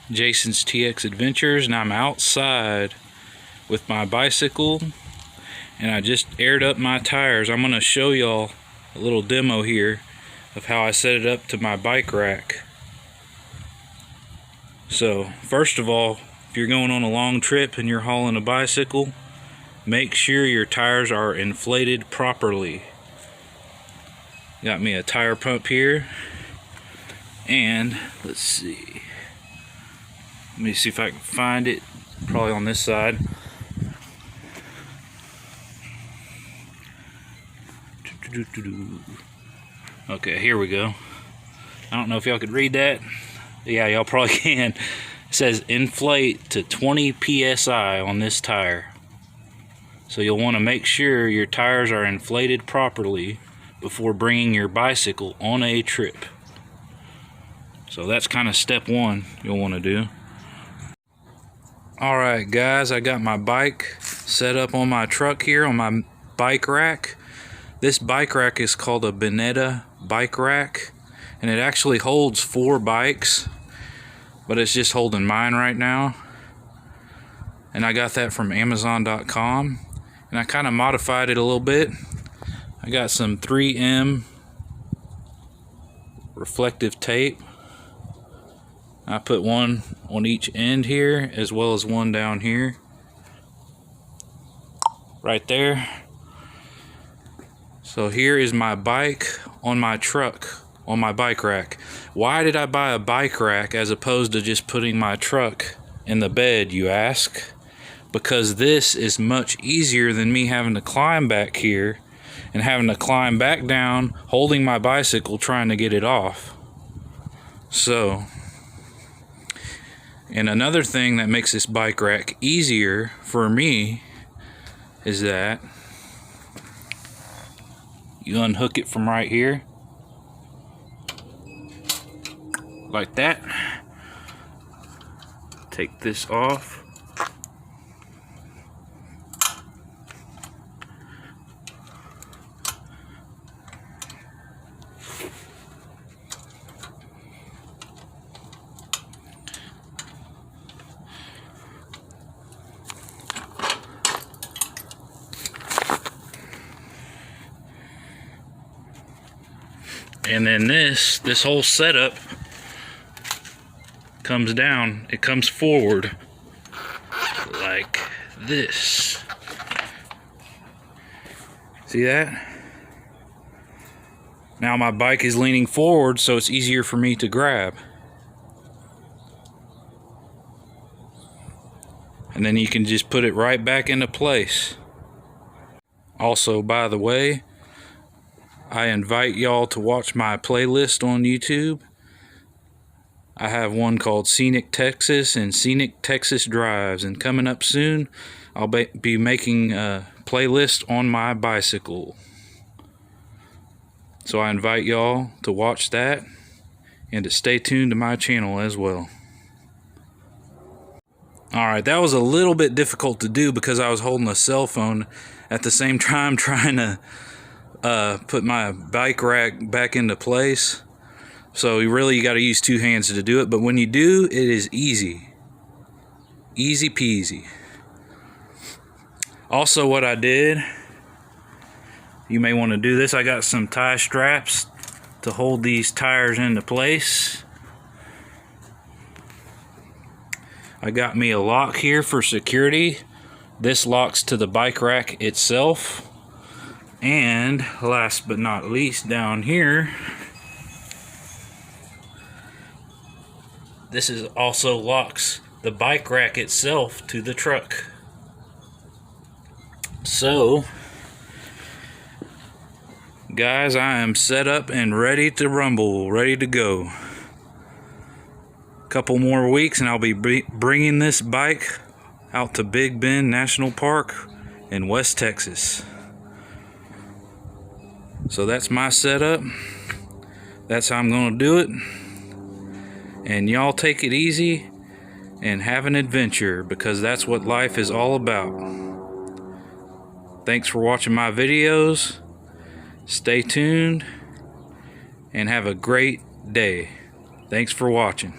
Jason's TX Adventures, and I'm outside with my bicycle, and I just aired up my tires. I'm going to show y'all a little demo here of how I set it up to my bike rack. So first of all, if you're going on a long trip and you're hauling a bicycle, make sure your tires are inflated properly. Got me a tire pump here, and let's see, let me see if I can find it. Probably on this side. Okay, here we go. I don't know if y'all could read that. Yeah, y'all probably can. It says inflate to 20 psi on this tire. So you'll want to make sure your tires are inflated properly before bringing your bicycle on a trip. So that's kind of step one you'll want to do. Alright guys, I got my bike set up on my truck here on my bike rack. This bike rack is called a Bennetta bike rack, and it actually holds 4 bikes, but it's just holding mine right now. And I got that from Amazon.com, and I kind of modified it a little bit. I got some 3M reflective tape. I put one on each end here, as well as one down here. Right there. So here is my bike on my truck, on my bike rack. Why did I buy a bike rack as opposed to just putting my truck in the bed, you ask? Because this is much easier than me having to climb back here and having to climb back down, holding my bicycle, trying to get it off. So, and another thing that makes this bike rack easier for me is that you unhook it from right here, like that. Take this off. And then this whole setup comes down, it comes forward like this. See that? Now my bike is leaning forward, so it's easier for me to grab. And then you can just put it right back into place. Also, by the way, I invite y'all to watch my playlist on YouTube. I have one called Scenic Texas and Scenic Texas Drives, and coming up soon I'll be making a playlist on my bicycle. So I invite y'all to watch that and to stay tuned to my channel as well. Alright, that was a little bit difficult to do because I was holding a cell phone at the same time trying to put my bike rack back into place. So you got to use 2 hands to do it, but when you do, it is easy peasy. Also, what I did, you may want to do this, I got some tie straps to hold these tires into place. I got me a lock here for security. This locks to the bike rack itself. And last but not least, down here, this is also locks the bike rack itself to the truck. So, guys, I am set up and ready to rumble, ready to go. Couple more weeks and I'll be bringing this bike out to Big Bend National Park in West Texas. So that's my setup. That's how I'm going to do it. And y'all take it easy and have an adventure, because that's what life is all about. Thanks for watching my videos. Stay tuned and have a great day. Thanks for watching.